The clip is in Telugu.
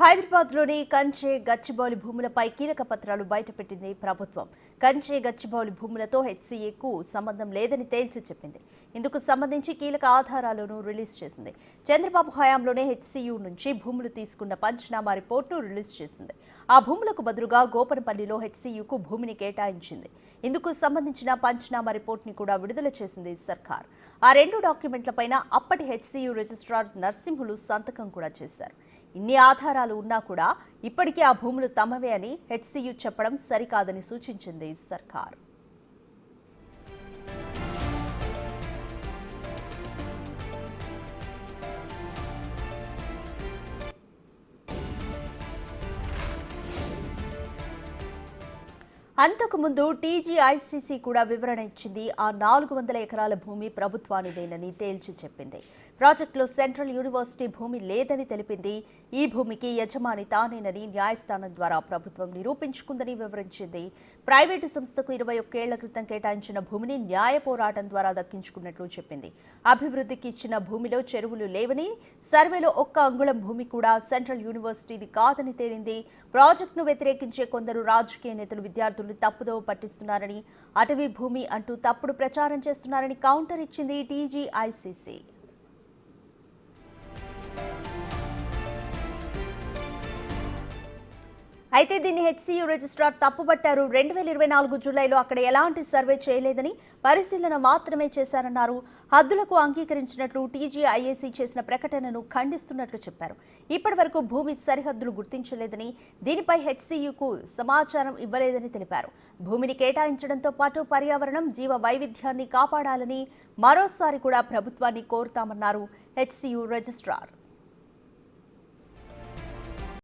హైదరాబాద్లోని కంచె గచ్చిబౌలి భూములపై కీలక పత్రాలు బయటపెట్టింది ప్రభుత్వం. కంచె గచ్చిబౌలి భూములతో హెచ్సీఏకు సంబంధం లేదని తేల్చి చెప్పింది. ఇందుకు సంబంధించి కీలక ఆధారాలను రిలీజ్ చేసింది. చంద్రబాబు హయాంలోనే హెచ్సీయూ నుంచి భూములు తీసుకున్న పంచనామా రిపోర్టును రిలీజ్ చేసింది. ఆ భూములకు బదులుగా గోపనపల్లిలో హెచ్సీయూకు భూమిని కేటాయించింది. ఇందుకు సంబంధించిన పంచనామా రిపోర్టుని కూడా విడుదల చేసింది సర్కార్. ఆ రెండు డాక్యుమెంట్లపైన అప్పటి హెచ్సీయూ రిజిస్ట్రార్ నర్సింహులు సంతకం కూడా చేశారు. ఇన్ని ఆధారాలు ఉన్నా కూడా ఇప్పటికీ ఆ భూములు తమవే అని హెచ్సీయూ చెప్పడం సరికాదని సూచించింది సర్కార్. అంతకుముందు టీజీఐసీసీ కూడా వివరణ ఇచ్చింది. ఆ 400 ఎకరాల భూమి ప్రభుత్వానిదేనని తేల్చి చెప్పింది. ప్రాజెక్టులో సెంట్రల్ యూనివర్సిటీ భూమి లేదని తెలిపింది. ఈ భూమికి యజమాని తానేనని న్యాయస్థానం ద్వారా ప్రభుత్వం నిరూపించుకుందని వివరించింది. ప్రైవేటు సంస్థకు 21 ఏళ్ల క్రితం కేటాయించిన భూమిని న్యాయ పోరాటం ద్వారా దక్కించుకున్నట్లు చెప్పింది. అభివృద్ధికి ఇచ్చిన భూమిలో చెరువులు లేవని, సర్వేలో 1 అంగుళం భూమి కూడా సెంట్రల్ యూనివర్సిటీది కాదని తేలింది. ప్రాజెక్టును వ్యతిరేకించే కొందరు రాజకీయ నేతలు విద్యార్థులు తప్పుదోవ పట్టిస్తున్నారని, అటవీ భూమి అంటూ తప్పుడు ప్రచారం చేస్తున్నారని కౌంటర్ ఇచ్చింది టీజీఐసీసీ. అయితే దీన్ని హెచ్సీయూ రిజిస్ట్రార్ తప్పుపట్టారు. 2024 జూలైలో అక్కడ ఎలాంటి సర్వే చేయలేదని, పరిశీలన మాత్రమే చేశారన్నారు. హద్దులకు అంగీకరించినట్లు టీజీఐఏసీ చేసిన ప్రకటనను ఖండిస్తున్నట్లు చెప్పారు. ఇప్పటి వరకు భూమి సరిహద్దులు గుర్తించలేదని, దీనిపై హెచ్సీయూకు సమాచారం ఇవ్వలేదని తెలిపారు. భూమిని కేటాయించడంతో పాటు పర్యావరణం, జీవ వైవిధ్యాన్ని కాపాడాలని మరోసారి కూడా ప్రభుత్వాన్ని కోరుతామన్నారు హెచ్సీయూ రిజిస్ట్రార్.